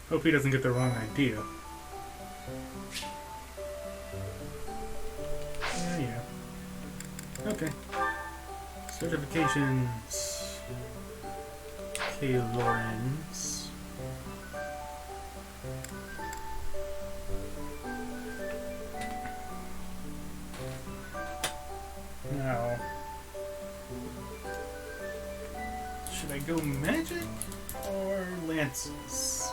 Hope he doesn't get the wrong idea. Yeah. Okay. Certifications. K. Lawrence. Now, should I go magic or lances?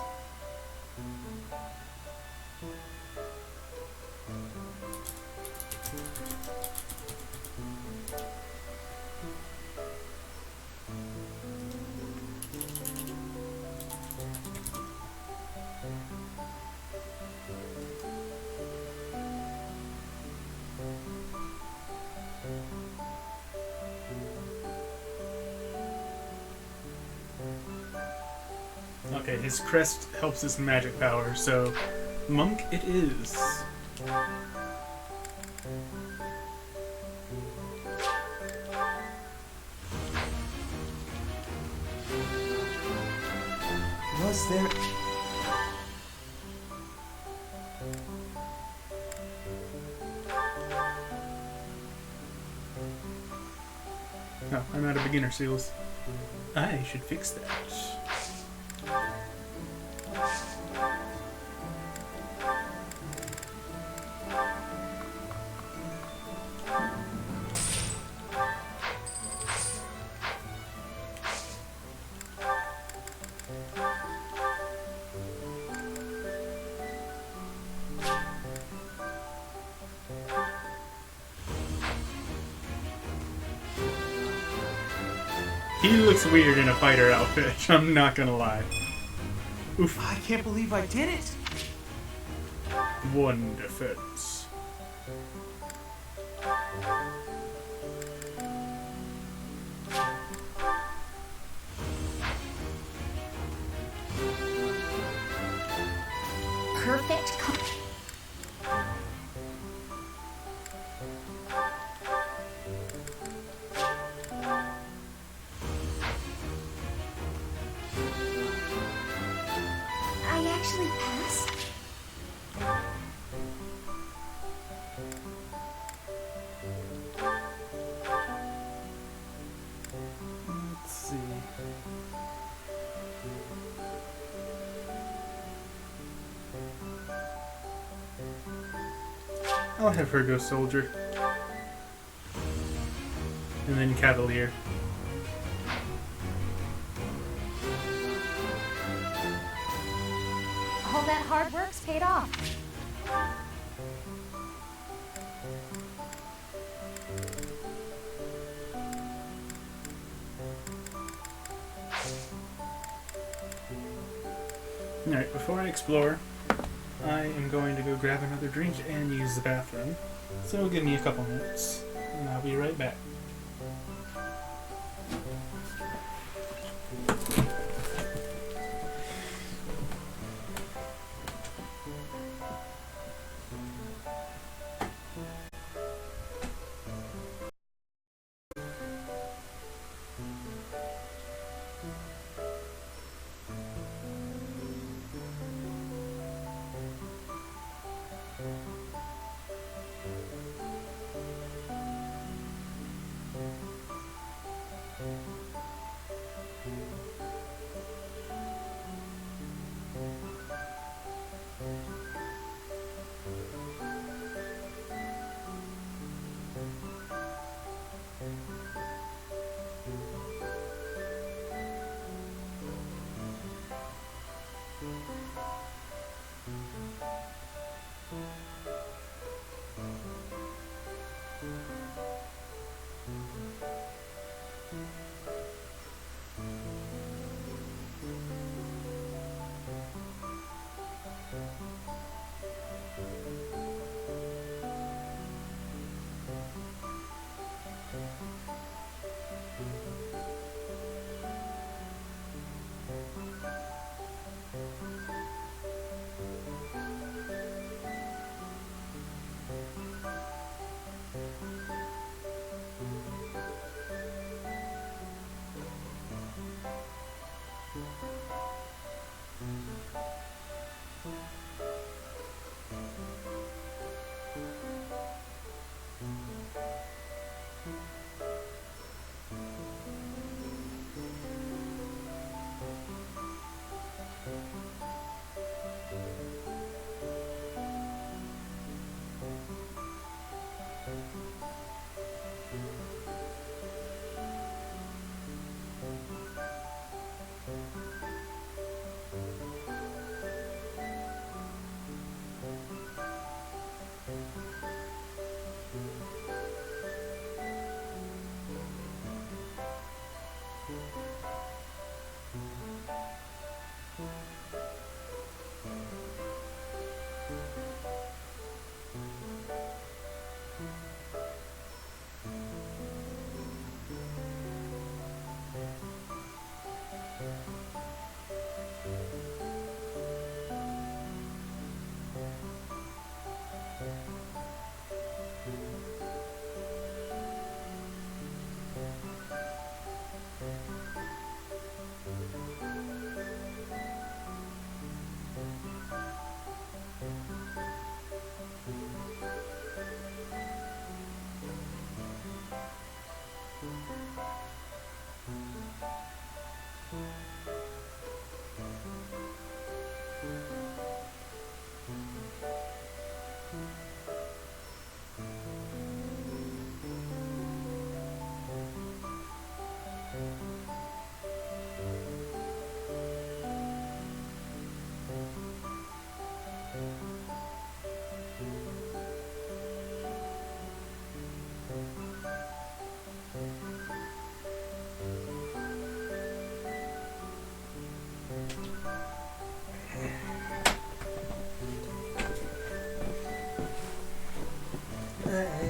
Okay, his crest helps his magic power, so monk it is. Was there... No, I'm out of beginner seals. I should fix that. He looks weird in a fighter outfit, I'm not gonna lie. Oof. I can't believe I did it! One defense. Perfect. I actually passed. Let's see. I'll have her go soldier. And then cavalier. All that hard work's paid off. Alright, before I explore, I am going to go grab another drink and use the bathroom. So give me a couple minutes, and I'll be right back.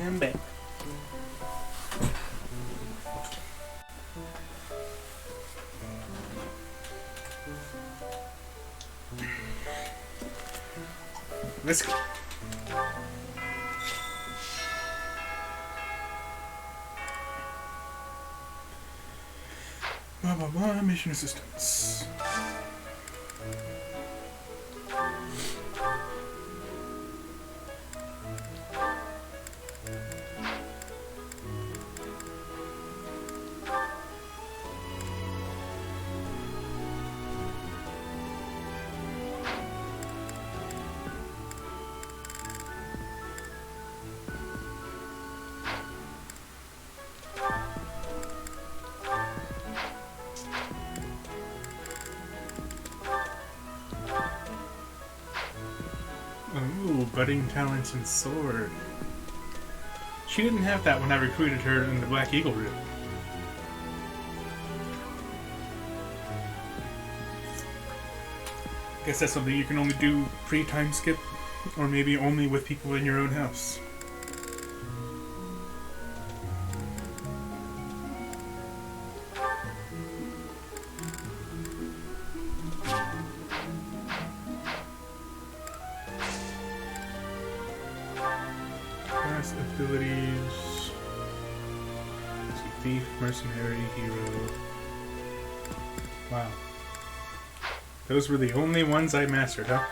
I'm back. Let's go. Blah blah blah. Mission assistance. Ooh, budding talents in sword. She didn't have that when I recruited her in the Black Eagle route. Guess that's something you can only do pre-time skip, or maybe only with people in your own house. Class abilities. Let's see, thief, mercenary, hero. Wow. Those were the only ones I mastered, huh?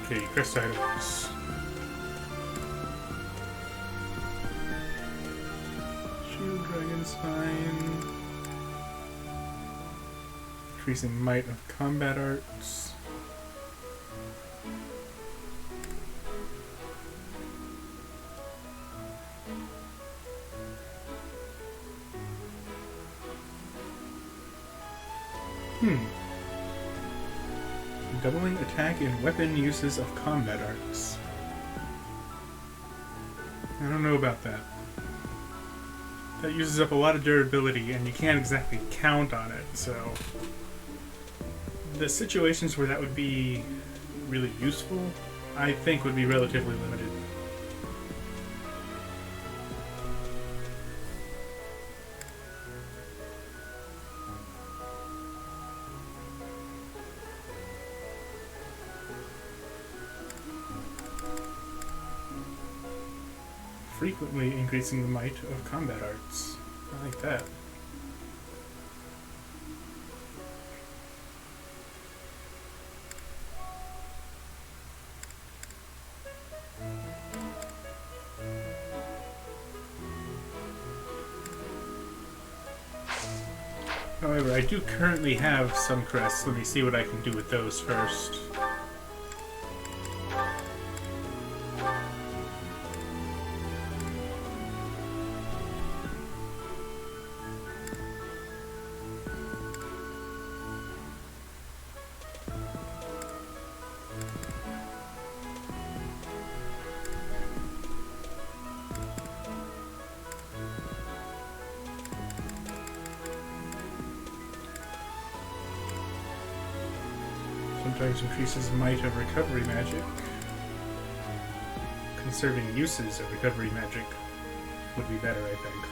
Okay, quest items. Shield Dragon Spine. Increasing might of combat arts. Doubling attack and weapon uses of combat arts. I don't know about that. That uses up a lot of durability, and you can't exactly count on it, so... The situations where that would be really useful, I think would be relatively limited. frequently increasing the might of combat arts. I like that. However, I do currently have some crests. Let me see what I can do with those first. Sometimes increases might of recovery magic. Conserving uses of recovery magic would be better, I think.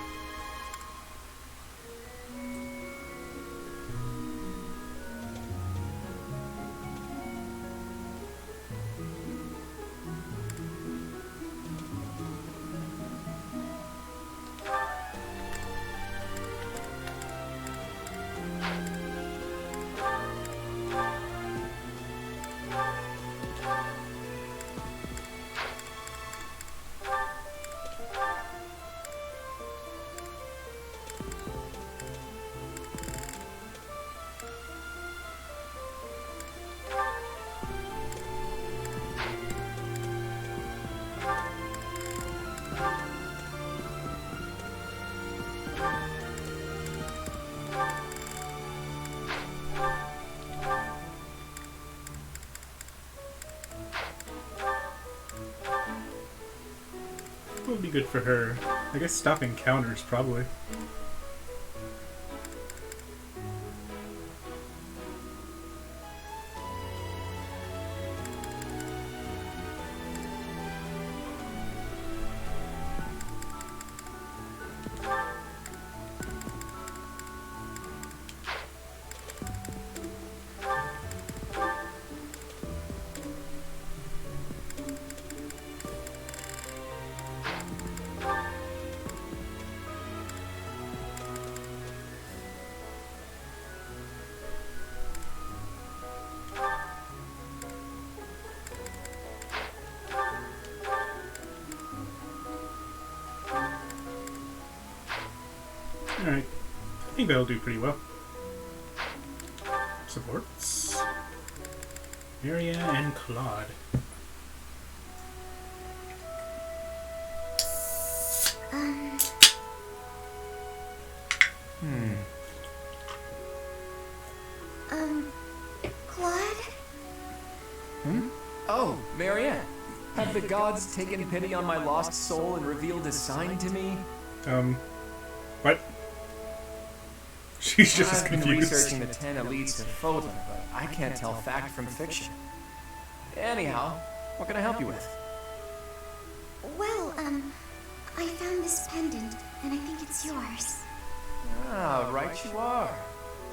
What would be good for her? I guess stopping counters, probably. Alright, I think that'll do pretty well. Supports. Maria and Claude. Claude? Oh, Marianne. Have the gods taken pity on my lost soul and revealed a sign to me? What? She's just as I've been confused. researching the 10 elites of Fodlan, but I can't tell fact from fiction. Anyhow, what can I help you with? Well, I found this pendant, and I think it's yours. Ah, right you are.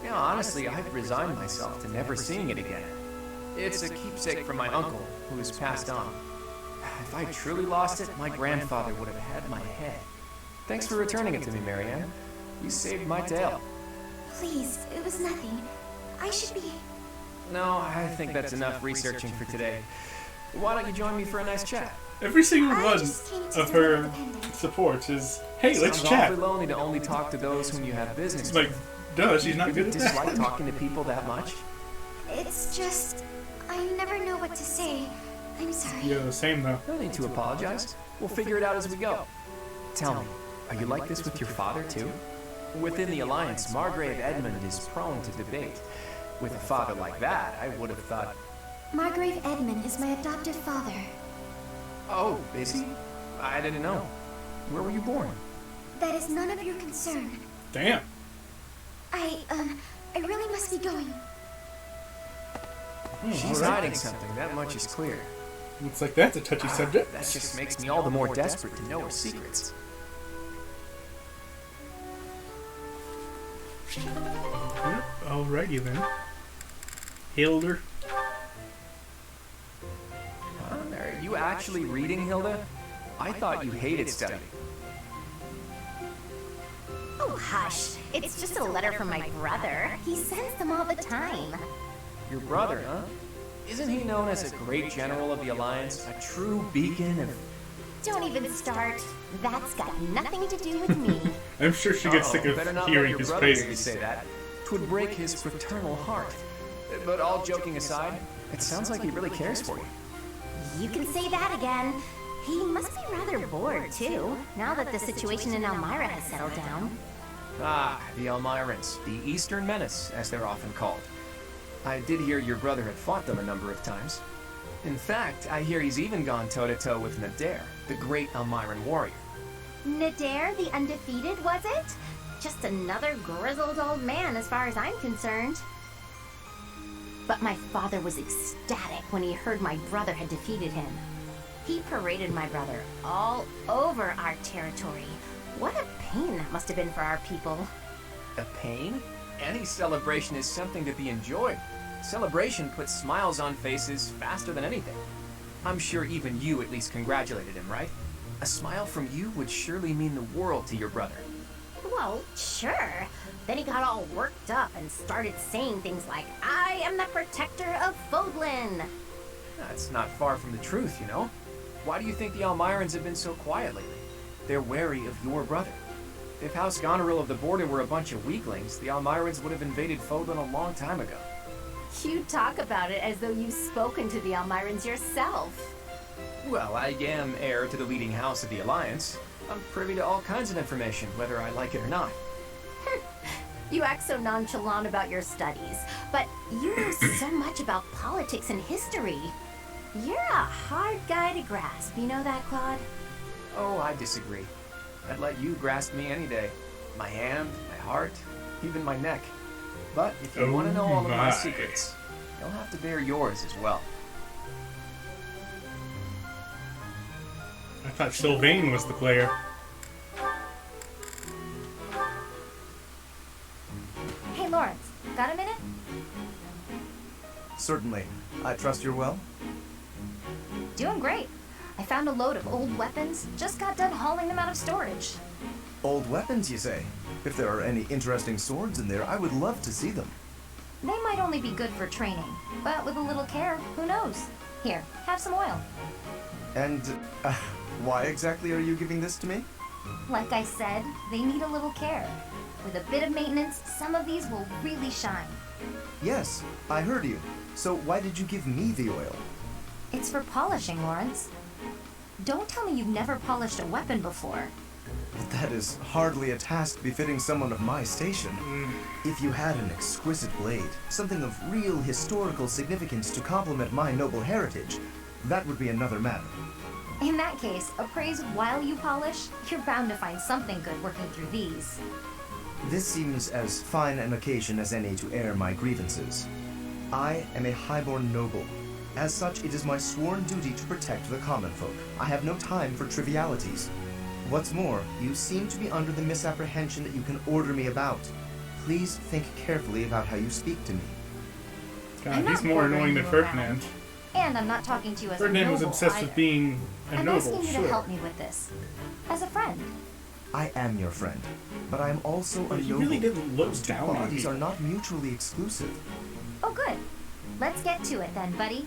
Yeah, honestly, I've resigned myself to never seeing it again. It's a keepsake from my uncle, who has passed on. If I truly lost it, my grandfather would have had my head. Thanks for returning it to me, Marianne. You saved my tail. Please, it was nothing. I should be... No, I think that's enough researching for today. Why don't you join me for a nice chat? Every single I one just came to of deliver her the pendant. supports is, hey, let's Sounds chat. awfully lonely to only talk to those whom you have business It's like, with. duh, she's not You good at dislike that. talking to people that much? It's just... I never know what to say. I'm sorry. Yeah, same though. No need to apologize. We'll figure it out as we go. Tell me, are you like this with your father too? Within the Alliance, Margrave Edmund is prone to debate. With a father like that, I would have thought... Margrave Edmund is my adopted father. Oh, is he? I didn't know. Where were you born? That is none of your concern. Damn. I really must be going. She's alright. hiding something, that much is clear. Looks like that's a touchy subject. That just makes me all the more desperate to know her secrets. Yep, alrighty then. Hilder. Are you actually reading, Hilda? I thought you hated studying. Oh, hush. It's just a letter from my brother. He sends them all the time. Your brother, huh? Isn't he known as a great general of the Alliance? A true beacon of... Don't even start. That's got nothing to do with me. I'm sure she gets sick better of not hearing let your his brother hear you praises. say that. 'Twould break his fraternal heart. But all joking aside, it sounds like he really cares for you. You can say that again. He must be rather bored, too, now that the situation in Elmira has settled down. Ah, the Elmirans, the Eastern Menace, as they're often called. I did hear your brother had fought them a number of times. In fact, I hear he's even gone toe-to-toe with Nadir, the great Elmiran warrior. Nadir, the undefeated, was it? Just another grizzled old man as far as I'm concerned. But my father was ecstatic when he heard my brother had defeated him. He paraded my brother all over our territory. What a pain that must have been for our people. A pain? Any celebration is something to be enjoyed. Celebration puts smiles on faces faster than anything. I'm sure even you at least congratulated him, right? A smile from you would surely mean the world to your brother. Well, sure. Then he got all worked up and started saying things like, I am the protector of Foglin. That's not far from the truth, you know? Why do you think the Elmirans have been so quiet lately? They're wary of your brother. If House Goneril of the Border were a bunch of weaklings, the Elmirans would have invaded Foglin a long time ago. You talk about it as though you've spoken to the Elmirans yourself. Well, I am heir to the leading house of the Alliance. I'm privy to all kinds of information, whether I like it or not. You act so nonchalant about your studies, but you know so much about politics and history. You're a hard guy to grasp, you know that, Claude? Oh, I disagree. I'd let you grasp me any day. My hand, my heart, even my neck. But if you want to know all of my secrets, you'll have to bear yours as well. I thought Sylvain was the player. Hey, Lawrence, got a minute? Certainly. I trust you're well? Doing great. I found a load of old weapons, just got done hauling them out of storage. Old weapons, you say? If there are any interesting swords in there, I would love to see them. They might only be good for training, but with a little care, who knows? Here, have some oil. And, why exactly are you giving this to me? Like I said, they need a little care. With a bit of maintenance, some of these will really shine. Yes, I heard you. So why did you give me the oil? It's for polishing, Lawrence. Don't tell me you've never polished a weapon before. That is hardly a task befitting someone of my station. If you had an exquisite blade, something of real historical significance to complement my noble heritage, that would be another matter. In that case, appraise while you polish, you're bound to find something good working through these. This seems as fine an occasion as any to air my grievances. I am a highborn noble. As such, it is my sworn duty to protect the common folk. I have no time for trivialities. What's more, you seem to be under the misapprehension that you can order me about. Please think carefully about how you speak to me. God, he's more annoying than Ferdinand. And I'm not talking to you as Ferdinand a was noble obsessed either. with being a I'm noble, asking you sure. to help me with this. As a friend. I am your friend, but I am also a But he noble. really didn't look Those two down on qualities people. are not mutually exclusive. Oh, good. Let's get to it then, buddy.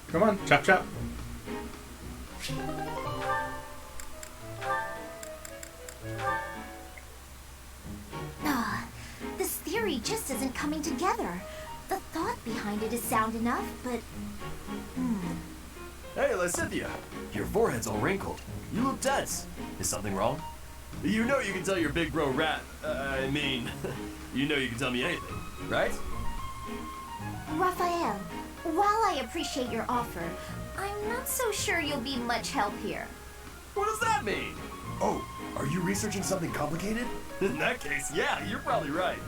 Come on, chop chop. This theory just isn't coming together. The thought behind it is sound enough, but... Hey, Lysithia, your forehead's all wrinkled. You look tense. Is something wrong? You know you can tell your big bro rat. You know you can tell me anything, right? Raphael, while I appreciate your offer, I'm not so sure you'll be much help here. What does that mean? Oh, are you researching something complicated? In that case, yeah, you're probably right.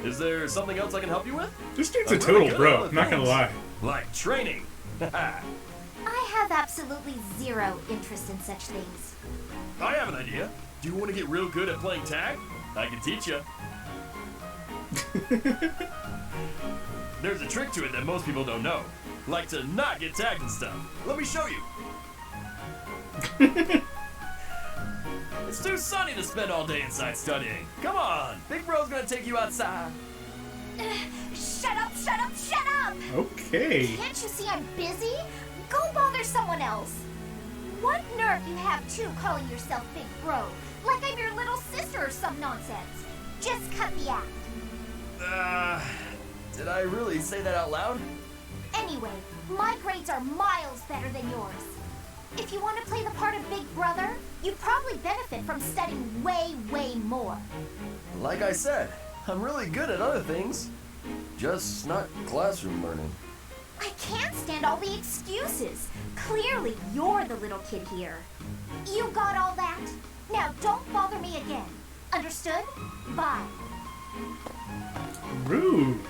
Is there something else I can help you with? This dude's a I'm total really good at bro, other not gonna things. lie. Like training. I have absolutely zero interest in such things. I have an idea. Do you want to get real good at playing tag? I can teach you. There's a trick to it that most people don't know. Like to not get tagged and stuff. Let me show you. It's too sunny to spend all day inside studying. Come on, Big Bro's gonna take you outside. Shut up, shut up, shut up! Okay. Can't you see I'm busy? Go bother someone else. What nerve you have, too, calling yourself Big Bro? Like I'm your little sister or some nonsense. Just cut the act. Did I really say that out loud? Anyway, my grades are miles better than yours. If you want to play the part of Big Brother, you'd probably benefit from studying way, way more. Like I said, I'm really good at other things. Just not classroom learning. I can't stand all the excuses. Clearly, you're the little kid here. You got all that? Now don't bother me again. Understood? Bye. Rude.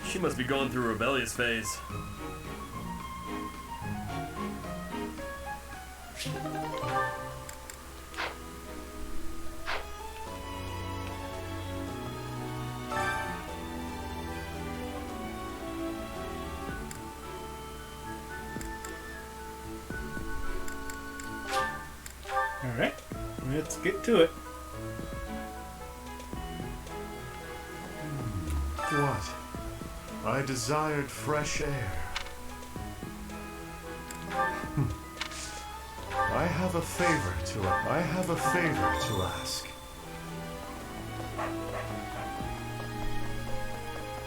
She must be going through a rebellious phase. Alright, let's get to it. What? I desired fresh air. I have a favor to ask.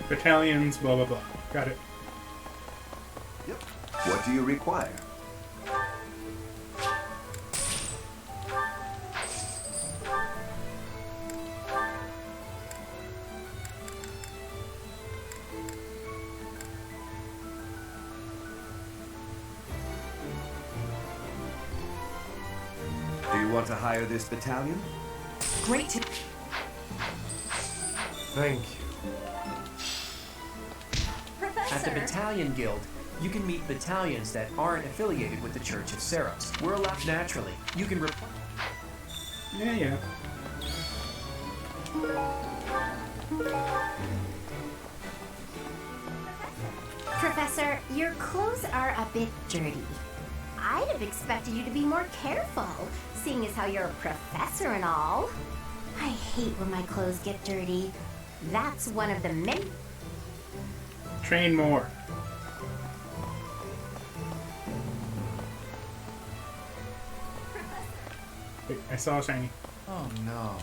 Battalions, blah blah blah. Got it. Yep. What do you require? Do you want to hire this battalion? Great to... Thank you. At the Battalion Guild, you can meet battalions that aren't affiliated with the Church of Seros. We're allowed naturally. You can reply. Yeah. Professor, your clothes are a bit dirty. I'd have expected you to be more careful, seeing as how you're a professor and all. I hate when my clothes get dirty. That's one of the many... Train more. Wait, I saw a shiny. Oh no.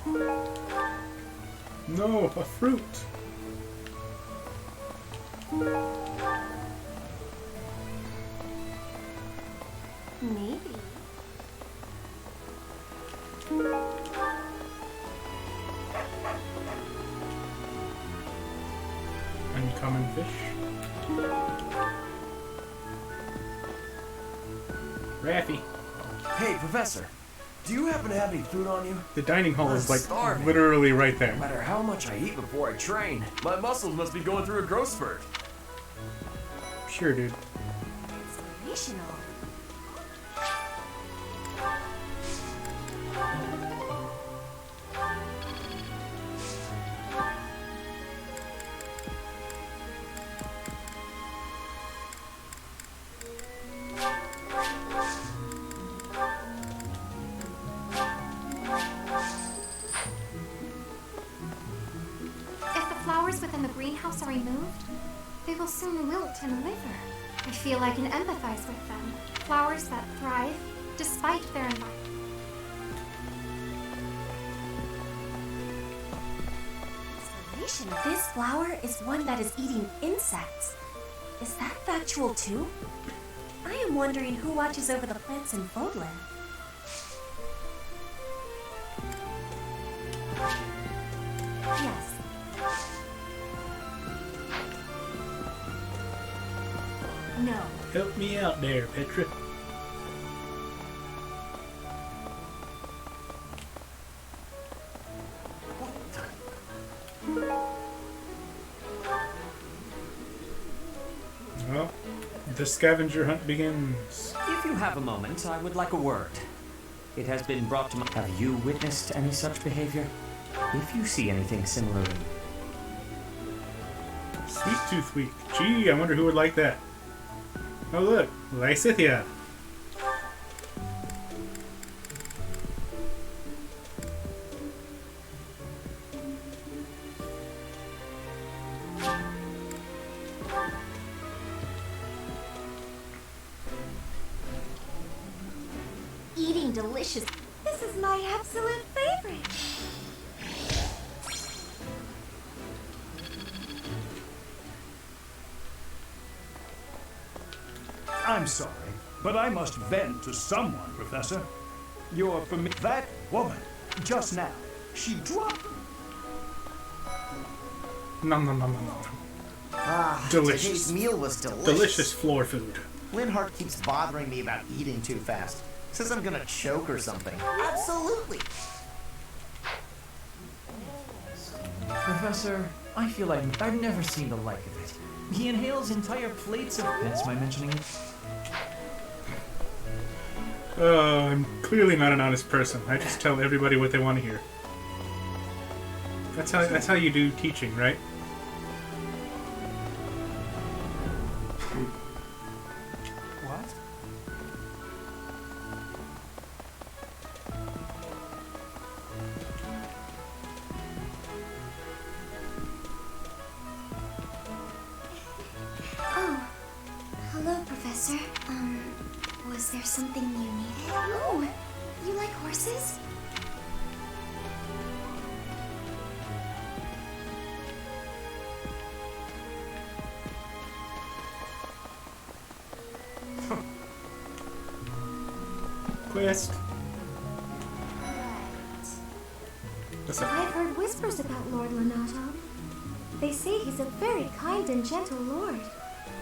No, a fruit. Maybe. Uncommon fish. Raffy. Hey, Professor. Do you happen to have any food on you? The dining hall I'm is like starving. literally right there. No matter how much I eat before I train, my muscles must be going through a growth spurt. Sure, dude. Inspirational. If the flowers within the greenhouse are removed, they will soon wilt and wither. I feel I can empathize with them. Flowers that thrive despite their environment. Inspiration. This flower is one that is eating insects. Is that factual too? I am wondering who watches over the plants in Fodland. Yes. No. Help me out there, Petra. Well, the scavenger hunt begins. If you have a moment, I would like a word. It has been brought to my... Have you witnessed any such behavior? If you see anything similar... Sweet Tooth Week. Gee, I wonder who would like that. Oh look, Lysithia. Eating delicious. This is my absolute favorite. I'm sorry, but I must vent to someone, Professor. You're familiar. That woman, just now, she dropped. Nom nom nom nom nom. Ah, Delicious. today's meal was delicious. Delicious floor food. Linhart keeps bothering me about eating too fast. Says I'm gonna choke or something. Absolutely. Professor, I feel like I've never seen the like of it. He inhales entire plates of. Hence my mentioning it. I'm clearly not an honest person. I just tell everybody what they want to hear. That's how you do teaching, right? What? Oh, hello, Professor. Was there something you needed? Oh, you like horses? Quest. What's up? I've heard whispers about Lord Lonato. They say he's a very kind and gentle lord.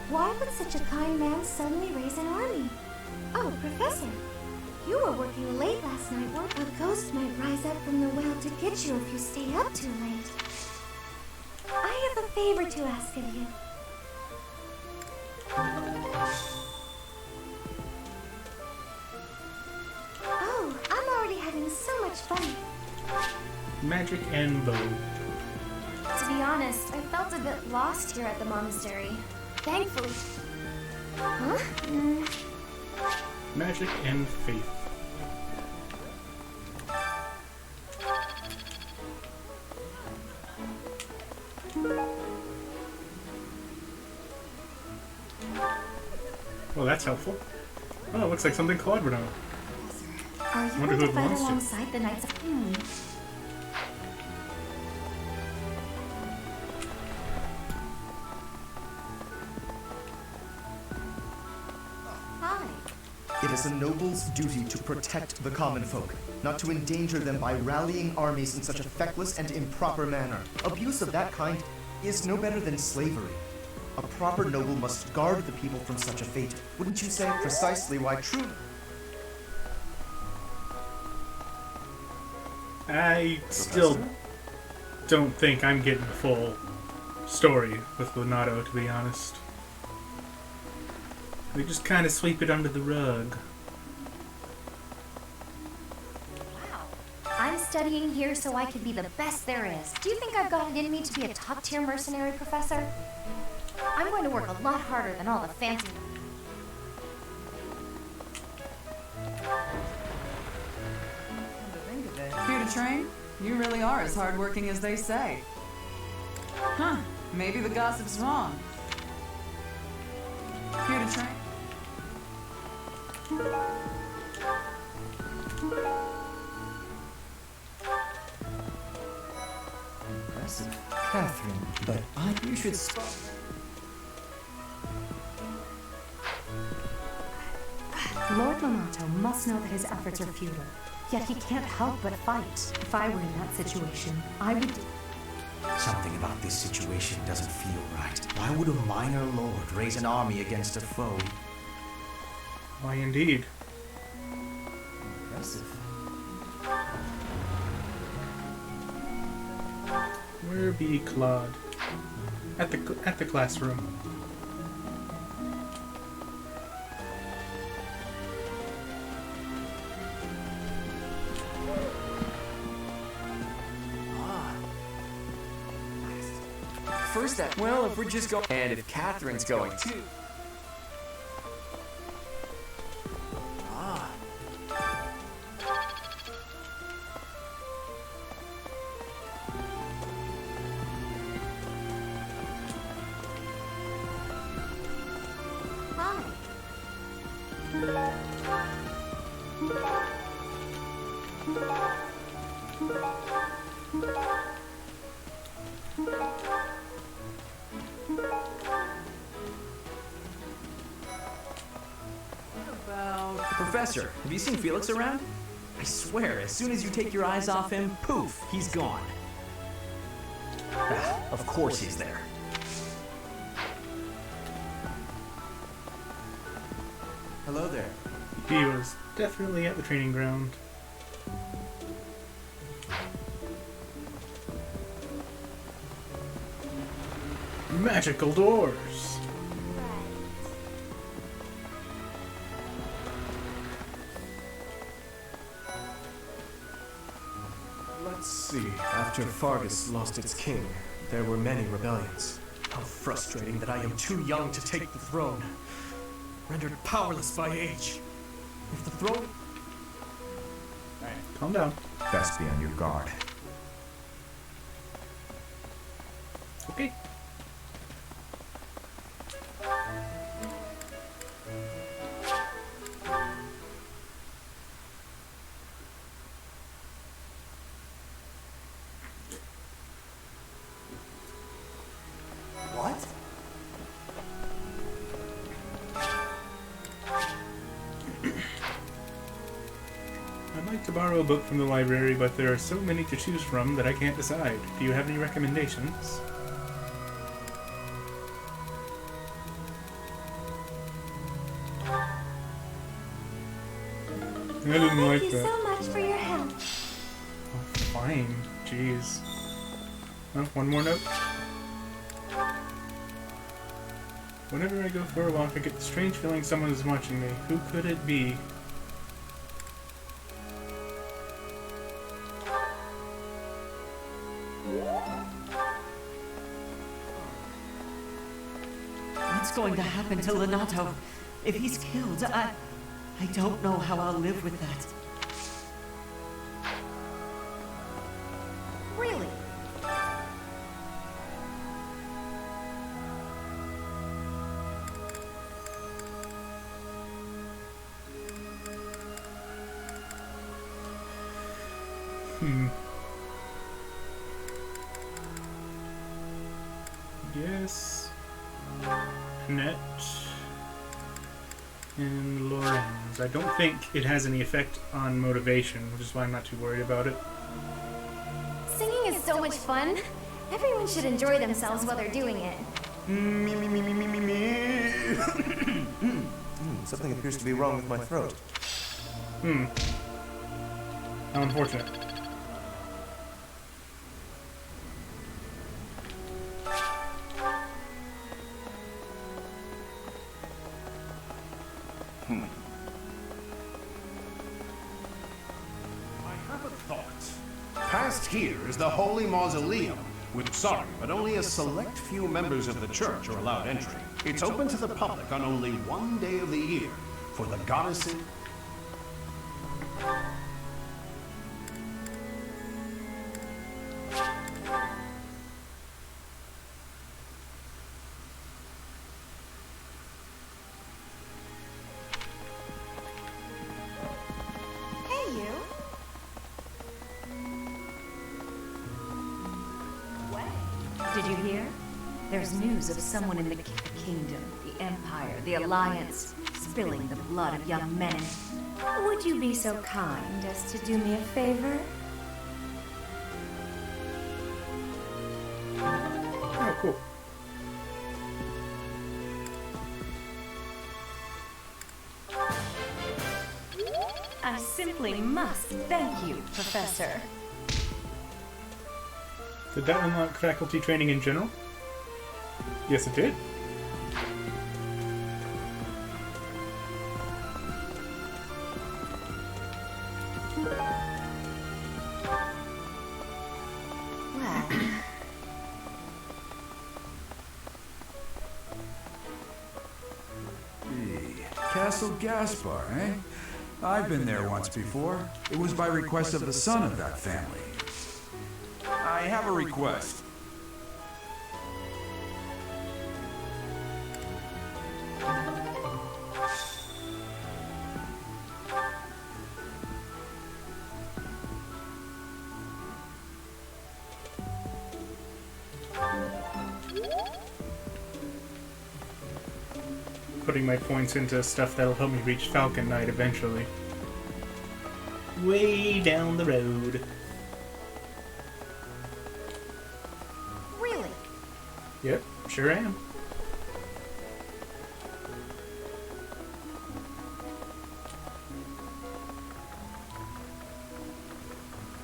Why would such a kind man suddenly raise an army? Oh, Professor, you were working late last night. A ghost might rise up from the well to get you if you stay up too late. I have a favor to ask of you. Oh, I'm already having so much fun. Magic and bow. To be honest, I felt a bit lost here at the monastery. Thankfully. Huh? Magic and faith. Well, that's helpful. Oh, it looks like something Claude would know. Are you Wonder going who to it fight belongs to. alongside the Knights of... Hi. It is a noble's duty to protect the common folk, not to endanger them by rallying armies in such a feckless and improper manner. Abuse of that kind is no better than slavery. A proper noble must guard the people from such a fate. Wouldn't you say? Precisely why true... I still don't think I'm getting the full story with Lonato, to be honest. They just kind of sweep it under the rug. Wow. I'm studying here so I can be the best there is. Do you think I've got it in me to be a top-tier mercenary, Professor? I'm going to work a lot harder than all the fancy... Here to train? You really are as hardworking as they say. Huh, maybe the gossip's wrong. Here to train? Impressive, Catherine. But you should stop. Lord Lonato must know that his efforts are futile. Yet he can't help but fight. If I were in that situation, I would... Something about this situation doesn't feel right. Why would a minor lord raise an army against a foe? Why, indeed. Impressive. Where be Claude? At the classroom. first step. Well, if we're just going... And if Catherine's going too... Ah. Professor, have you seen Felix around? I swear, as soon as you take your eyes off him, poof, he's gone. Ah, of course he's there. Hello there. He was definitely at the training ground. Magical doors! Let's see. After Fargus lost its king, there were many rebellions. How frustrating that I am too young to take the throne. Rendered powerless by age. If the throne... Alright, calm down. Best be on your guard. Okay. What? I'd like to borrow a book from the library, but there are so many to choose from that I can't decide. Do you have any recommendations? I didn't like Thank you that. so much for your help. Oh, fine. Jeez. Oh, one more note. Whenever I go for a walk, I get the strange feeling someone is watching me. Who could it be? What's going to happen to Lenato? If he's killed, I don't know how I'll live with that. Really? Yes. Net. And Lorenz. I don't think it has any effect on motivation, which is why I'm not too worried about it. Singing is so much fun. Everyone should enjoy themselves while they're doing it. Something appears to be wrong with my throat. How unfortunate. Past here is the Holy Mausoleum, which, sorry, but only a select few members of the church are allowed entry. It's open to the public on only one day of the year, for the goddesses... Hey, you. Did you hear? There's news of someone in the kingdom, the Empire, the Alliance, spilling the blood of young men. Would you be so kind as to do me a favor? Oh, cool. I simply must thank you, Professor. Did that unlock faculty training in general? Yes, it did. Well, Castle Gaspar, eh? I've been there once before. It was by request of the son of that family. I have a request. Putting my points into stuff that'll help me reach Falcon Knight eventually. Way down the road. Really? Yep, sure am.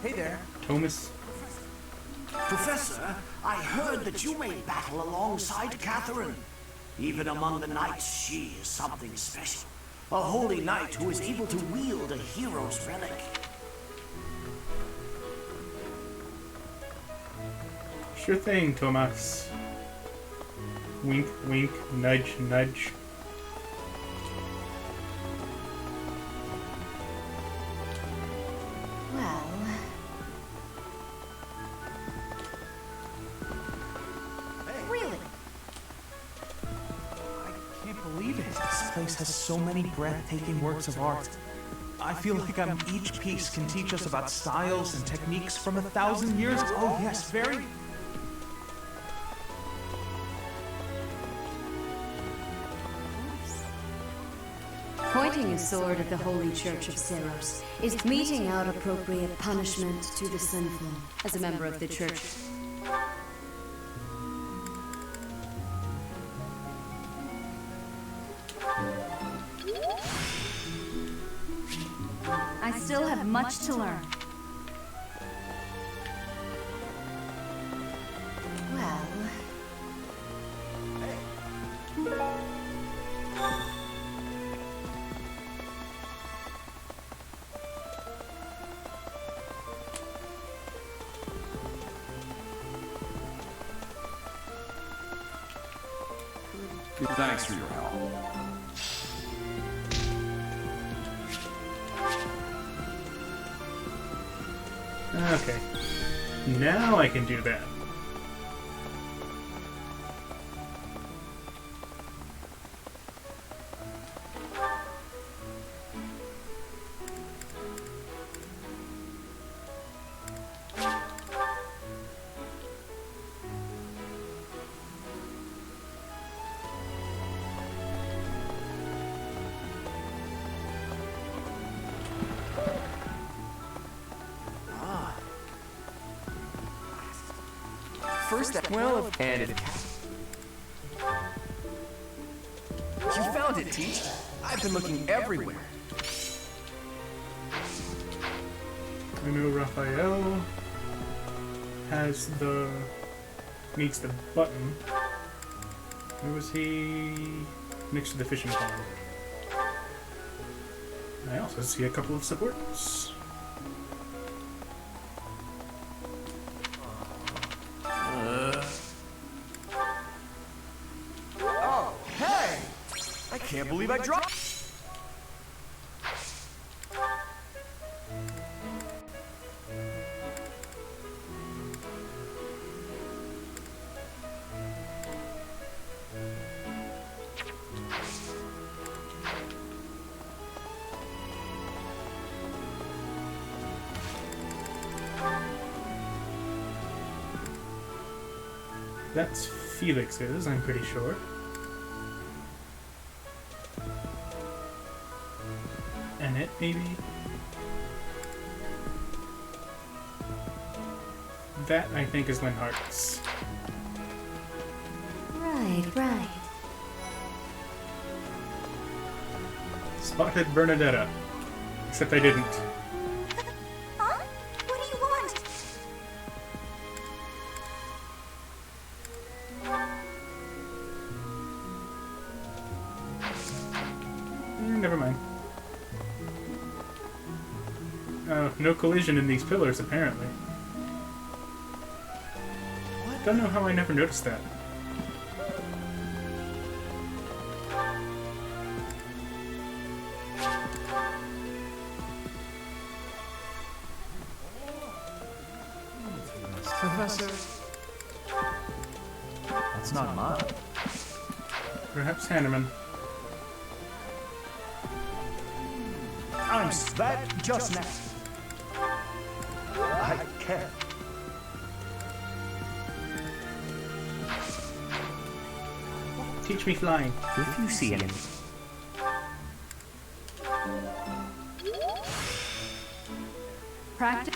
Hey there. Thomas. Professor, I heard that you may battle alongside Catherine. Even among the knights, she is something special. A holy knight who is able to wield a hero's relic. Sure thing, Thomas. Wink, wink, nudge, nudge. Well, Really? I can't believe it. This place has so many breathtaking works of art. I feel like each piece can teach us about styles and techniques from 1,000 years. Oh yes, very. Pointing a sword at the Holy Church of Seros is meting out appropriate punishment to the sinful. As a member of the church, I still have much to learn. well. Thanks for your help. Okay. Now I can do that. First, well, and it. You found it, Teach. I've been looking everywhere. I know Raphael needs the button. Where was he? Next to the fishing pond. I also see a couple of supports. Oh, hey! I can't believe I dropped. That's Felix's, I'm pretty sure. Annette, maybe? That, I think, is Linhart's. right. Spotted Bernadetta. Except I didn't. Huh? What do you want? Never mind. No collision in these pillars, apparently. Don't know how I never noticed that. Professor. That's not mine. Perhaps Hanneman. I'm that just now. I can't. Teach me flying. If you see anything. Practice.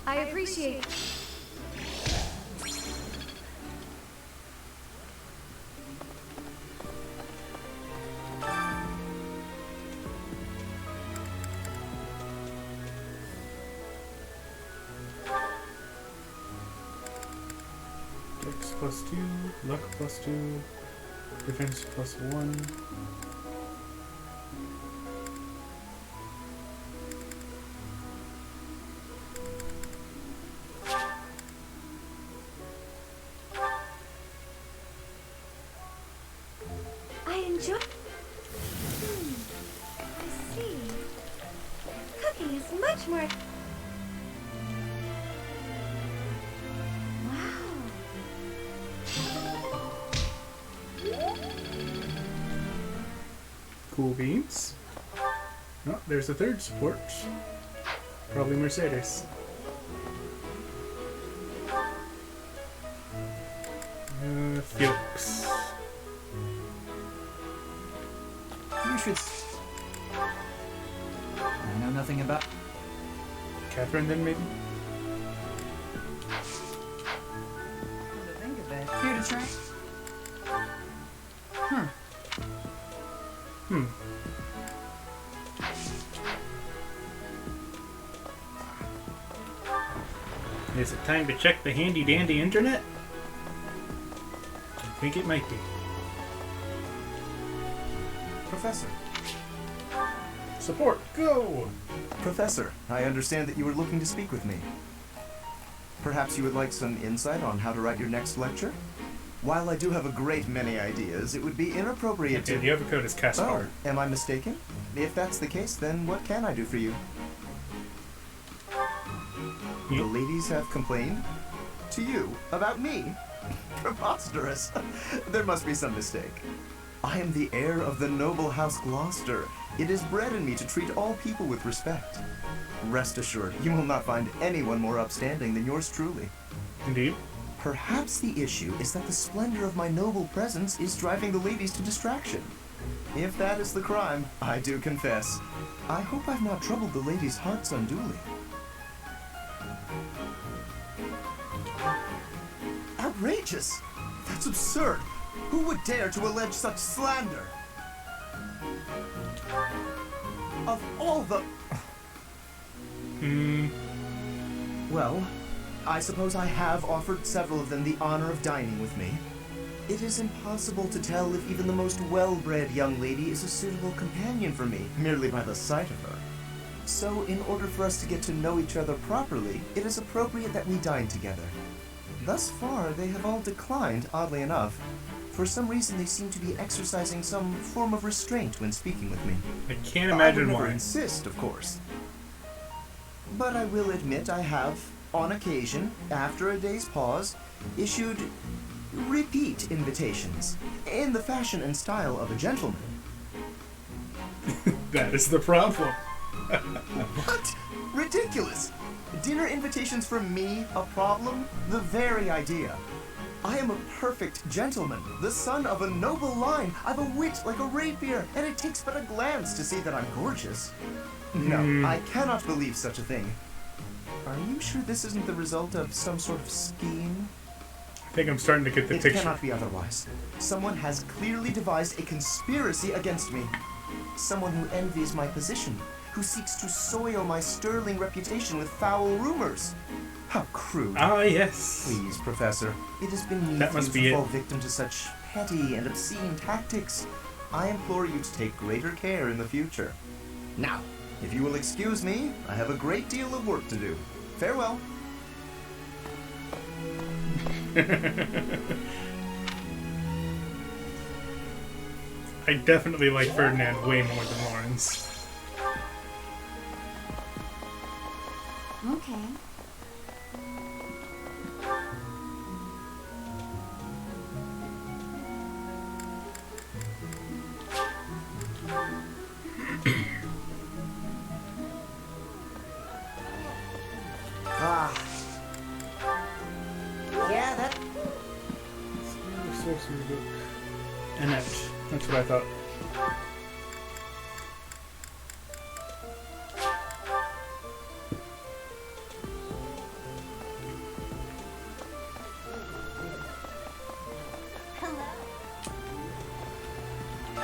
I appreciate. Dex +2, luck +2, defense +1. I enjoy. I see. Cooking is much more. Cool beans. Oh, there's a third support. Probably Mercedes. Felix. You should. I know nothing about. Catherine, then maybe? Come to think of it. Here to train. Is it time to check the handy dandy internet? I think it might be. Professor. Support, go! Professor, I understand that you were looking to speak with me. Perhaps you would like some insight on how to write your next lecture? While I do have a great many ideas, it would be inappropriate to... The overcoat is Caspar. Oh, am I mistaken? If that's the case, then what can I do for you? The ladies have complained? To you? About me? Preposterous. There must be some mistake. I am the heir of the noble house Gloucester. It is bred in me to treat all people with respect. Rest assured, you will not find anyone more upstanding than yours truly. Indeed. Perhaps the issue is that the splendor of my noble presence is driving the ladies to distraction. If that is the crime, I do confess. I hope I've not troubled the ladies' hearts unduly. Outrageous! That's absurd! Who would dare to allege such slander? Of all the... Well, I suppose I have offered several of them the honor of dining with me. It is impossible to tell if even the most well-bred young lady is a suitable companion for me, merely by the sight of her. So, in order for us to get to know each other properly, it is appropriate that we dine together. Thus far, they have all declined, oddly enough. For some reason, they seem to be exercising some form of restraint when speaking with me. I can't imagine I would never why. insist, of course. But I will admit I have, on occasion, after a day's pause, issued repeat invitations, in the fashion and style of a gentleman. That is the problem. What? Ridiculous! Dinner invitations from me a problem? The very idea. I am a perfect gentleman, the son of a noble line. I've a wit like a rapier, and it takes but a glance to see that I'm gorgeous. No, I cannot believe such a thing. Are you sure this isn't the result of some sort of scheme? I think I'm starting to get the picture. It cannot be otherwise. Someone has clearly devised a conspiracy against me. Someone who envies my position, who seeks to soil my sterling reputation with foul rumors. How crude. Ah, yes. Please, Professor. It has been me That must to be fall it. victim to such petty and obscene tactics. I implore you to take greater care in the future. Now, if you will excuse me, I have a great deal of work to do. Farewell. I definitely like Ferdinand way more than Lawrence. Okay. Yeah, that... Sorcery book. Inept. That's what I thought.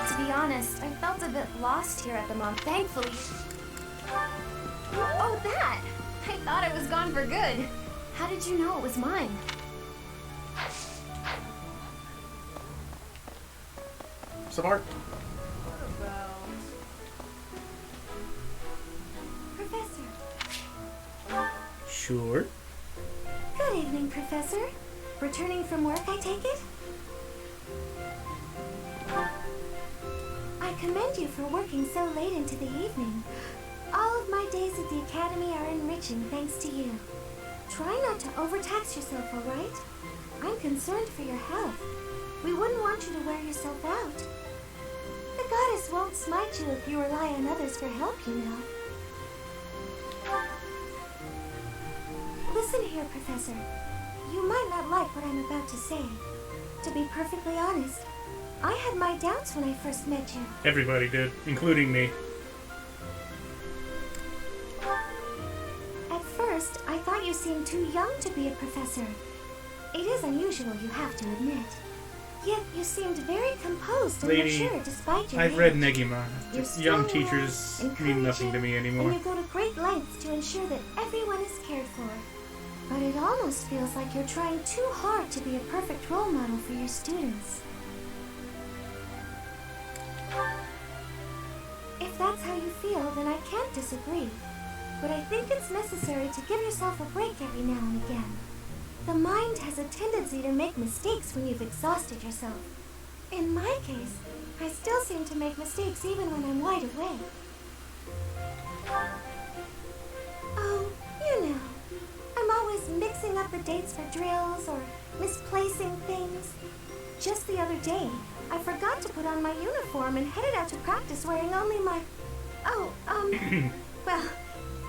To be honest, I felt a bit lost here at the Mont. Thankfully. Oh, that! I thought it was gone for good. How did you know it was mine? Support. Professor. Sure. Good evening, Professor. Returning from work, I take it? I commend you for working so late into the evening. All of my days at the Academy are enriching thanks to you. Try not to overtax yourself, all right? I'm concerned for your health. We wouldn't want you to wear yourself out. The goddess won't smite you if you rely on others for help, you know. Listen here, Professor. You might not like what I'm about to say. To be perfectly honest, I had my doubts when I first met you. Everybody did, including me. At first, I thought you seemed too young to be a professor. It is unusual, you have to admit. Yet you seemed very composed and Lady, mature despite your I've age. read Negima. You're Young still teachers warm, mean nothing to me encouraging, anymore. And you go to great lengths to ensure that everyone is cared for. But it almost feels like you're trying too hard to be a perfect role model for your students. If that's how you feel, then I can't disagree. But I think it's necessary to give yourself a break every now and again. The mind has a tendency to make mistakes when you've exhausted yourself. In my case, I still seem to make mistakes even when I'm wide awake. Oh, you know, I'm always mixing up the dates for drills or misplacing things. Just the other day, I forgot to put on my uniform and headed out to practice wearing only my... well,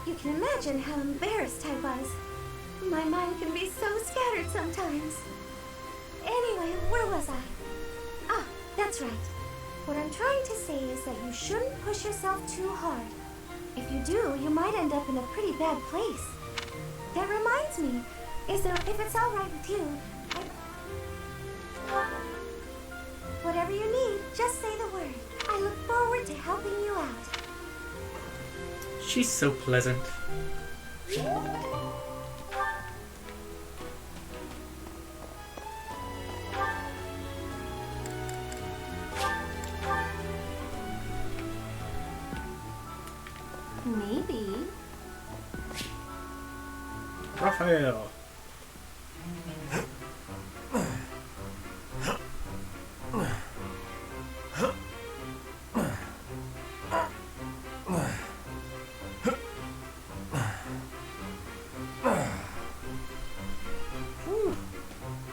you can imagine how embarrassed I was. My mind can be so scattered sometimes. Anyway, where was I? Ah, that's right. What I'm trying to say is that you shouldn't push yourself too hard. If you do, you might end up in a pretty bad place. That reminds me, if it's all right with you, whatever you need, just say the word. I look forward to helping you out. She's so pleasant. Maybe. Raphael.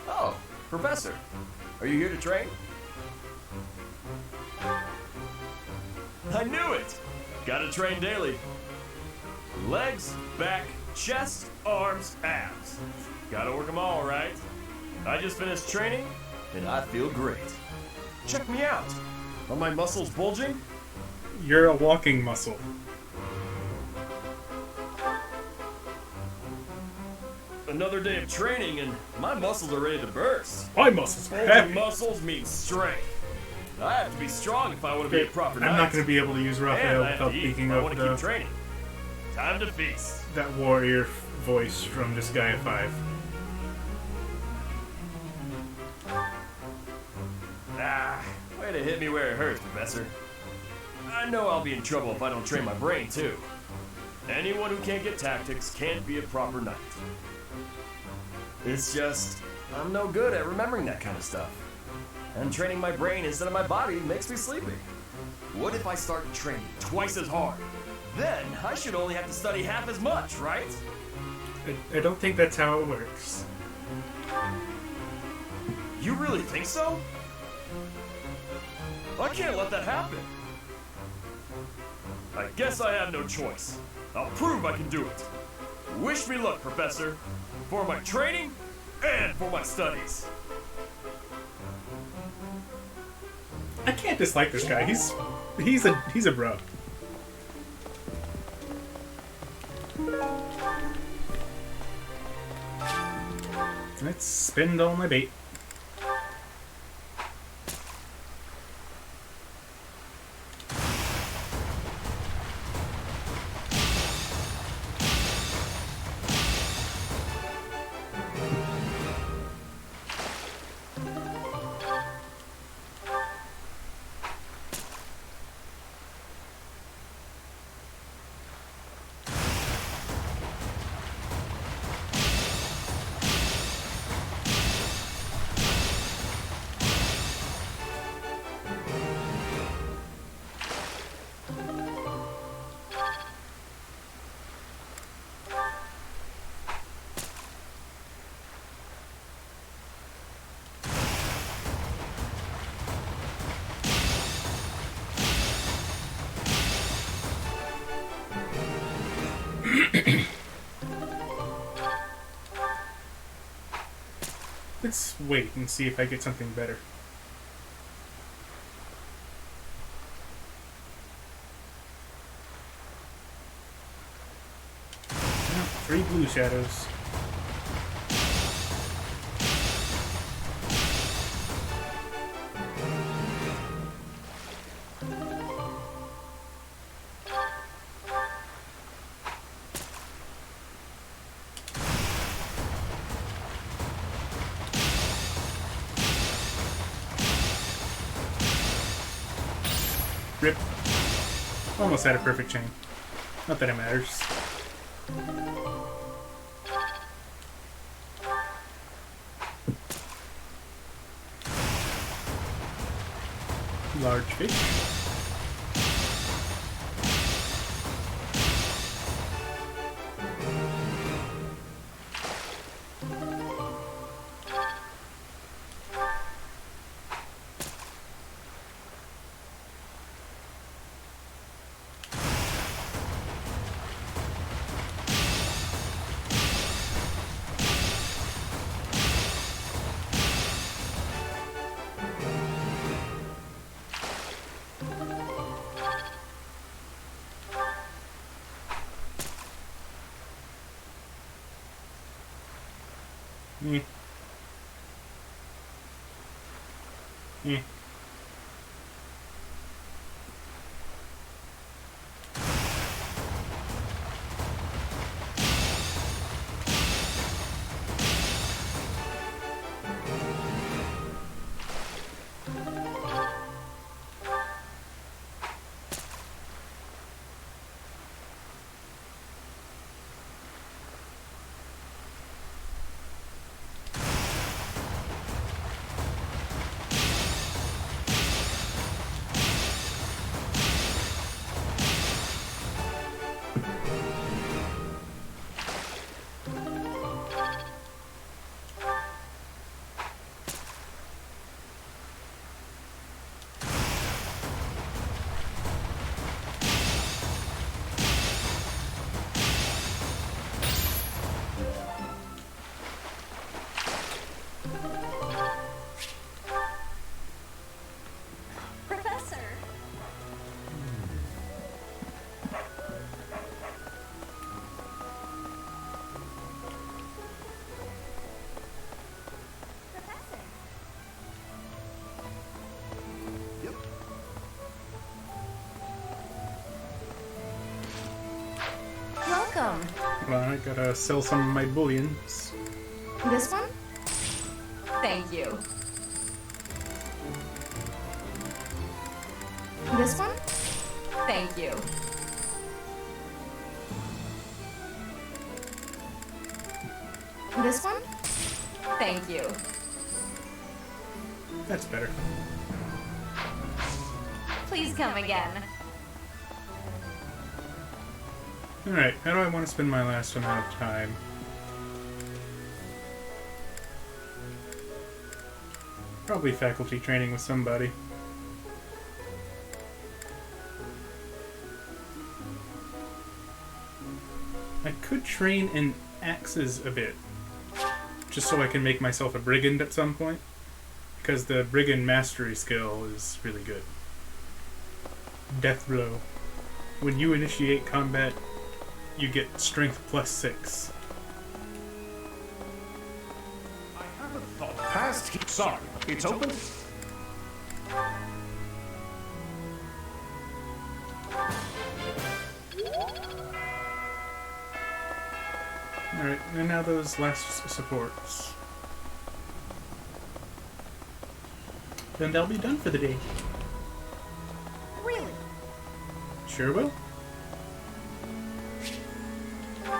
Oh, Professor, are you here to train? I knew it! Gotta train daily. Legs, back, chest, arms, abs. Gotta work them all, right? I just finished training, and I feel great. Check me out. Are my muscles bulging? You're a walking muscle. Another day of training, and my muscles are ready to burst. My muscles are Bulging happy. muscles mean strength. I have to be strong if I want to be a proper I'm knight. not going to be able to use And Raphael I have without to eat thinking if I of want to keep training. Time to feast. that warrior voice from Disgaea 5. Ah, way to hit me where it hurts, Professor. I know I'll be in trouble if I don't train my brain, too. Anyone who can't get tactics can't be a proper knight. It's just, I'm no good at remembering that kind of stuff. And training my brain instead of my body makes me sleepy. What if I start training twice as hard? Then I should only have to study half as much, right? I don't think that's how it works. You really think so? I can't let that happen. I guess I have no choice. I'll prove I can do it. Wish me luck, Professor. For my training and for my studies. I can't dislike this guy. He's a bro. Let's spend all my bait. Let's wait and see if I get something better. No, 3 blue shadows. Rip. Almost had a perfect chain. Not that it matters. Large fish. Yeah. welcome. Well, I gotta sell some of my bullions. This one? Thank you. This one? Thank you. This one? Thank you. That's better. Please come again. Alright, how do I want to spend my last amount of time? Probably faculty training with somebody. I could train in axes a bit, just so I can make myself a brigand at some point, because the brigand mastery skill is really good. Death blow. When you initiate combat, you get strength +6. I have a thought. Past. Sorry, it's open. Alright, and now those last supports. Then they'll be done for the day. Really? Sure will.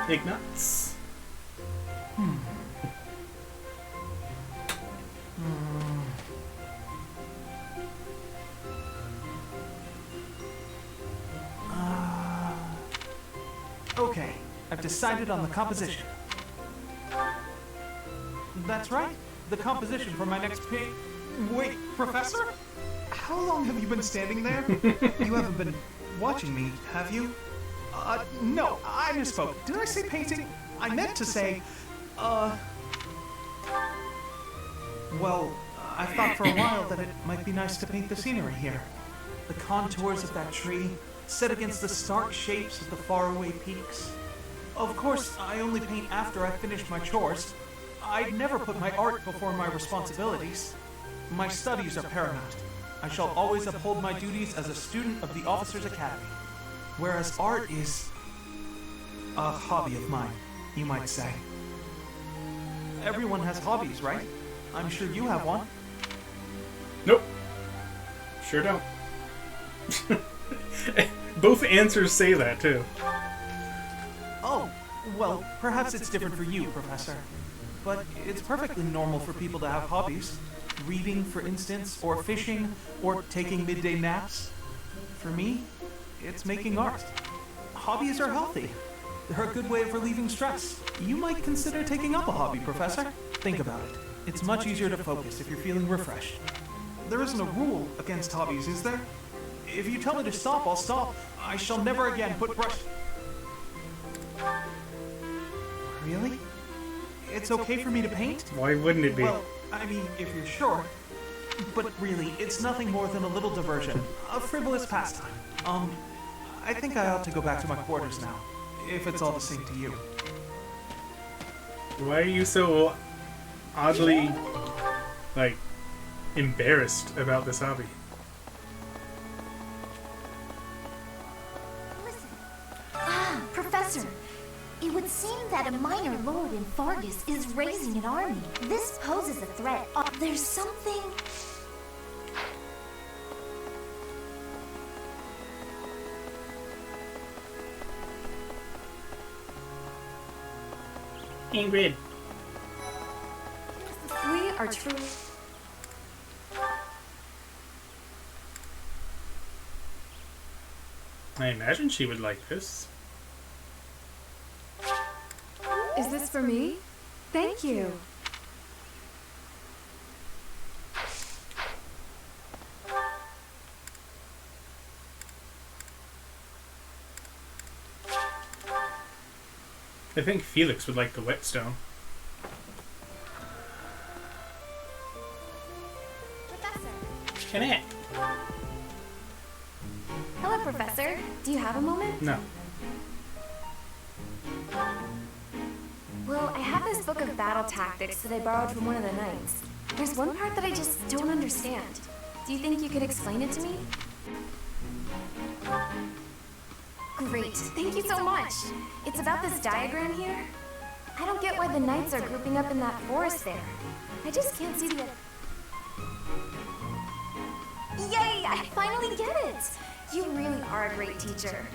Ignatz. Okay, I've decided on the composition. That's right, the composition for my next pig. Wait, Professor? How long have you been standing there? You haven't been watching me, have you? No, I misspoke. Did I say painting? I meant to say, well, I thought for a while that it might be nice to paint the scenery here. The contours of that tree, set against the stark shapes of the faraway peaks. Of course, I only paint after I've finished my chores. I'd never put my art before my responsibilities. My studies are paramount. I shall always uphold my duties as a student of the Officers' Academy. Whereas art is a hobby of mine, you might say. Everyone has hobbies, right? I'm sure you have one. Nope. Sure don't. Both answers say that, too. Oh, well, perhaps it's different for you, Professor. But it's perfectly normal for people to have hobbies. Reading, for instance, or fishing, or taking midday naps. For me, it's making art. Hobbies are healthy. They're a good way of relieving stress. You might consider taking up a hobby, Professor. Think about it. It's much easier to focus if you're feeling refreshed. There isn't a rule against hobbies, is there? If you tell me to stop, I'll stop. I shall never again put brush... Really? It's okay for me to paint? Why wouldn't it be? Well, I mean, if you're sure. But really, it's nothing more than a little diversion. A frivolous pastime. I think I ought to go back to my quarters now. If it's all the same to you. Why are you so oddly, like, embarrassed about this hobby? Professor, it would seem that a minor lord in Fargus is raising an army. This poses a threat. There's something... Ingrid. We are true. I imagine she would like this. Is this for me? Thank you. I think Felix would like the whetstone. Professor. Annette. Hello, Professor. Do you have a moment? No. Well, I have this book of battle tactics that I borrowed from one of the knights. There's one part that I just don't understand. Do you think you could explain it to me? Great, thank you so much. It's about this diagram here. I don't get why the knights are grouping up in that forest there. I just can't see the... Yay! I finally get it! You really are a great teacher.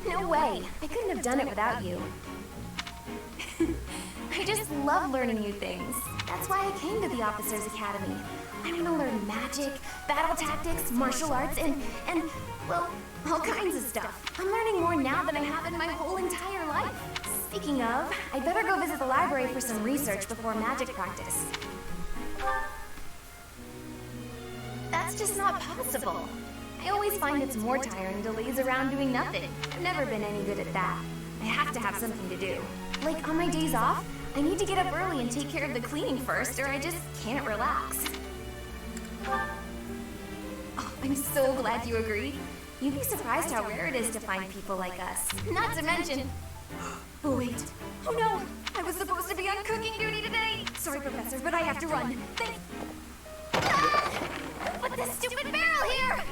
No way! I couldn't have done it without you. I just love learning new things. That's why I came to the Officers Academy. I want to learn magic, battle tactics, martial arts, and, well, all kinds of stuff. I'm learning more now than I have in my whole entire life. Speaking of, I better go visit the library for some research before magic practice. That's just not possible. I always find it's more tiring to laze around doing nothing. I've never been any good at that. I have to have something to do. Like on my days off, I need to get up early and take care of the cleaning first, or I just can't relax. Oh, I'm so glad you agreed. You'd be surprised how rare it is to find people like us. Not to mention... Oh, wait. Oh, no. I was supposed to be on cooking duty today. Sorry, Professor, but I have to run. Thanks. Ah! Put this stupid barrel here!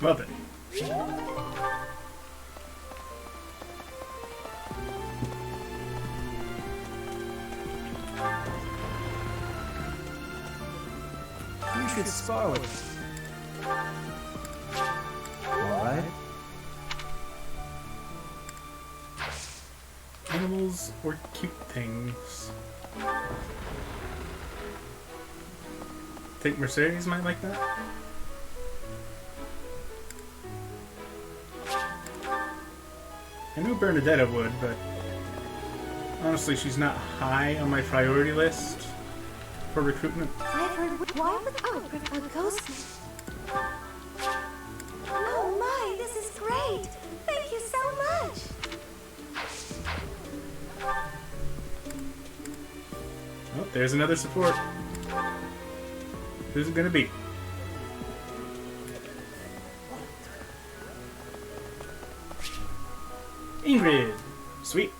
Love it. You should spar with me. Alright. Animals or cute things. Think Mercedes might like that? I know Bernadetta would, but honestly, she's not high on my priority list for recruitment. I've heard. Why would. Oh, a ghost. Oh my, this is great! Thank you so much! Oh, there's another support. Who's it gonna be? Ingrid! Sweet.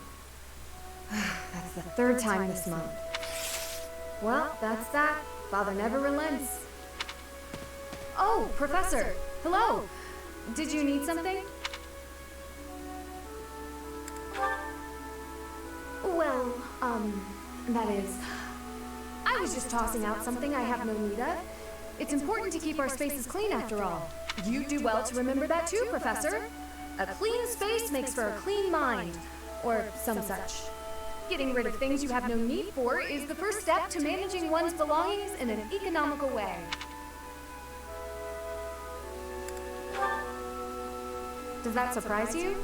That's the third time this month. Well, that's that. Father never relents. Oh, Professor! Hello! Did you need something? Well, that is... I was just tossing out something I have no need of. It's important to keep our spaces clean after all. You do well to remember that too, Professor. A clean space makes for a clean mind. Or some such. Getting rid of things you have no need for is the first step to managing one's belongings in an economical way. Does that surprise you?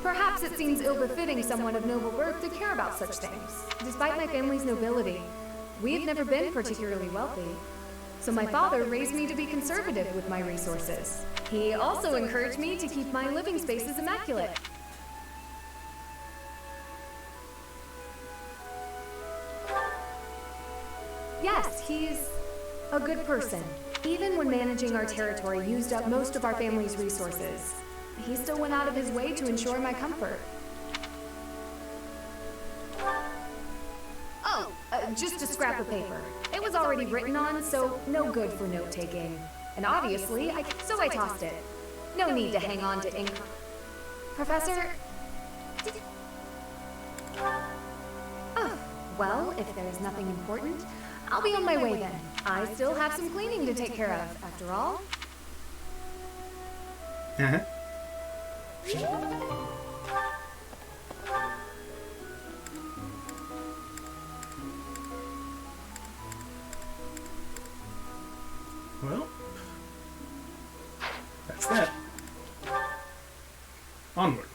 Perhaps it seems ill-befitting someone of noble birth to care about such things. Despite my family's nobility, we have never been particularly wealthy. So my father raised me to be conservative with my resources. He also encouraged me to keep my living spaces immaculate. Yes, he's a good person. Even when managing our territory used up most of our family's resources, he still went out of his way to ensure my comfort. Oh, just a scrap of paper. It was already written on, so no good for note-taking. And obviously, I tossed it. No need to hang on to ink. Professor... Oh, well, if there's nothing important, I'll be on my way then. I still have some cleaning to take care of, after all. Uh-huh. Well, that's that. Onward.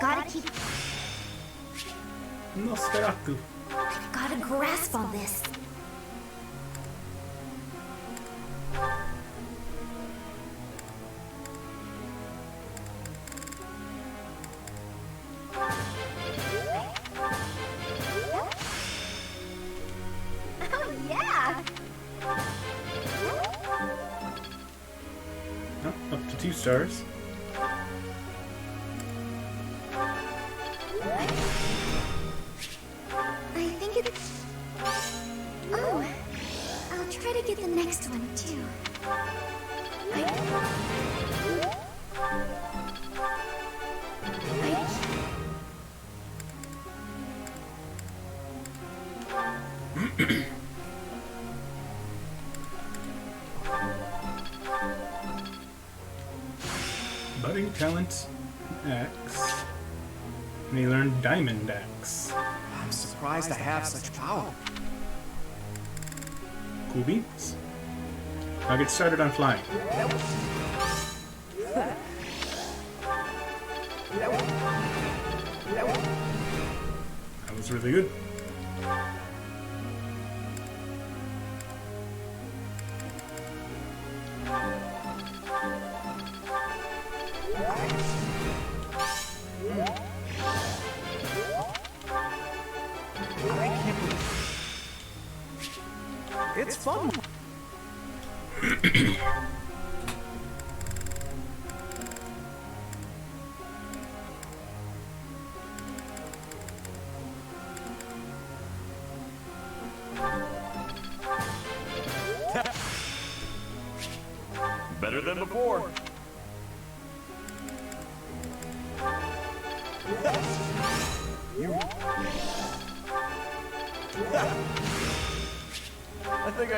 gotta keep... Nosferatu. I've got a grasp on this. Oh, yeah! Oh, up to 2 stars. I think it's... Oh, I'll try to get the next one, too. Budding talent X. And he learned Diamond X. I'm surprised I have such power. Cool beans. I'll get started on flying. That was really good. It's fun. Better than before. I think I...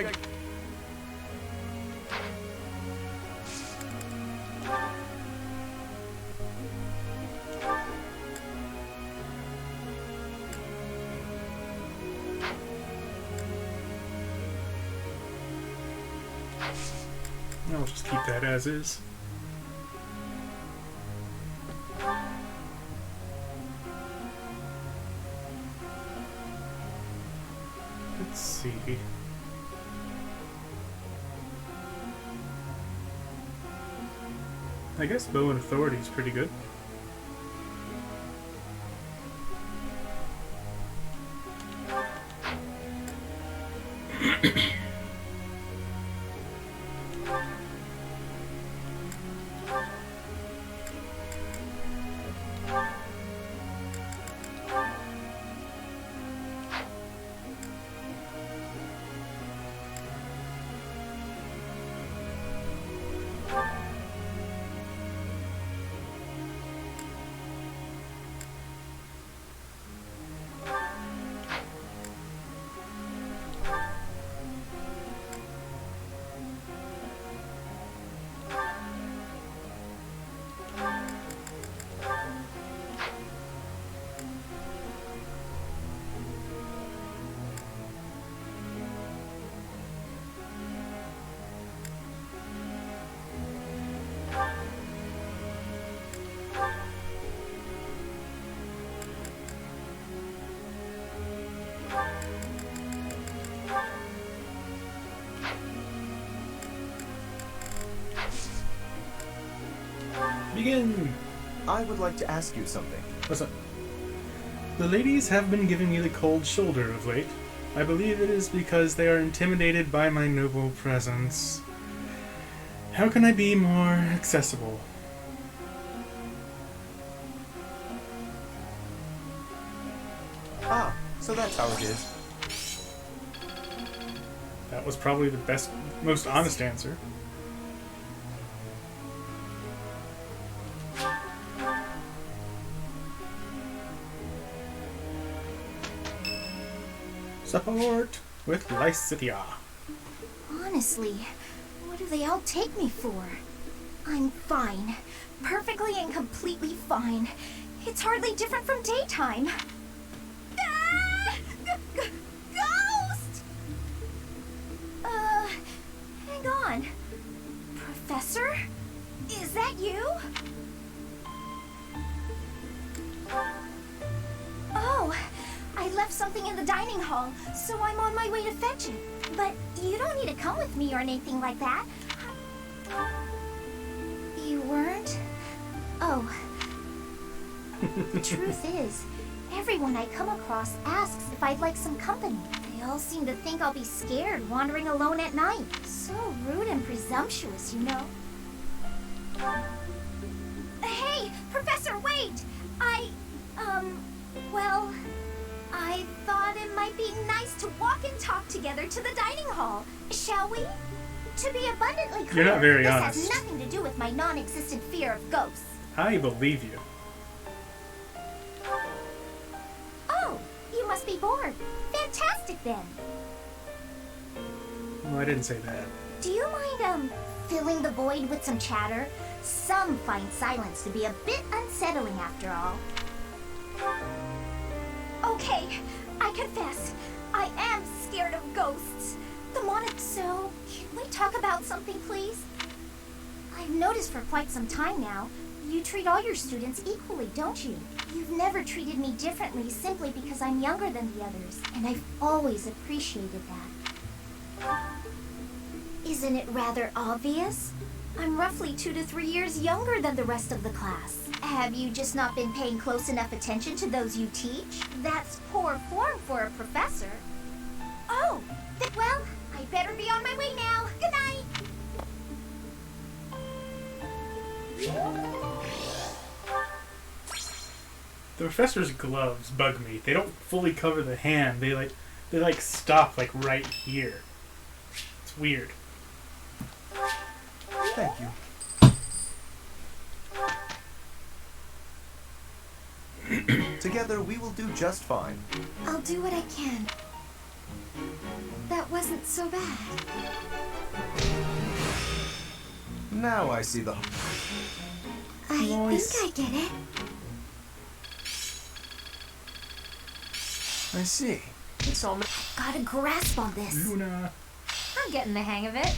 I'll just keep that as is. Let's see. I guess Bow and Authority is pretty good. Begin! I would like to ask you something. What's up? The ladies have been giving me the cold shoulder of late. I believe it is because they are intimidated by my noble presence. How can I be more accessible? Ah, so that's how it is. That was probably the best, most honest answer. Support with Lycidia. Honestly, what do they all take me for? I'm fine. Perfectly and completely fine. It's hardly different from daytime. Ah! Ghost! Hang on. Professor? Is that you? dining hall, so I'm on my way to fetch it. But you don't need to come with me or anything like that. You weren't? Oh. The truth is, everyone I come across asks if I'd like some company. They all seem to think I'll be scared wandering alone at night. So rude and presumptuous, you know. Hey, Professor, wait! Well, I thought it might be nice to walk and talk together to the dining hall. Shall we? To be abundantly clear, You're not very this honest. has nothing to do with my non-existent fear of ghosts. I believe you. Oh, you must be bored. Fantastic, then. Well, I didn't say that. Do you mind, filling the void with some chatter? Some find silence to be a bit unsettling after all. Okay, I confess, I am scared of ghosts. So, can we talk about something, please? I've noticed for quite some time now, you treat all your students equally, don't you? You've never treated me differently simply because I'm younger than the others, and I've always appreciated that. Isn't it rather obvious? I'm roughly 2 to 3 years younger than the rest of the class. Have you just not been paying close enough attention to those you teach? That's poor form for a professor. Oh, well, I better be on my way now. Good night. The professor's gloves bug me. They don't fully cover the hand. They stop like right here. It's weird. Thank you. Together, we will do just fine. I'll do what I can. That wasn't so bad. Now I see the... I think I get it. I see. It's all... Got a grasp on this. Luna. I'm getting the hang of it.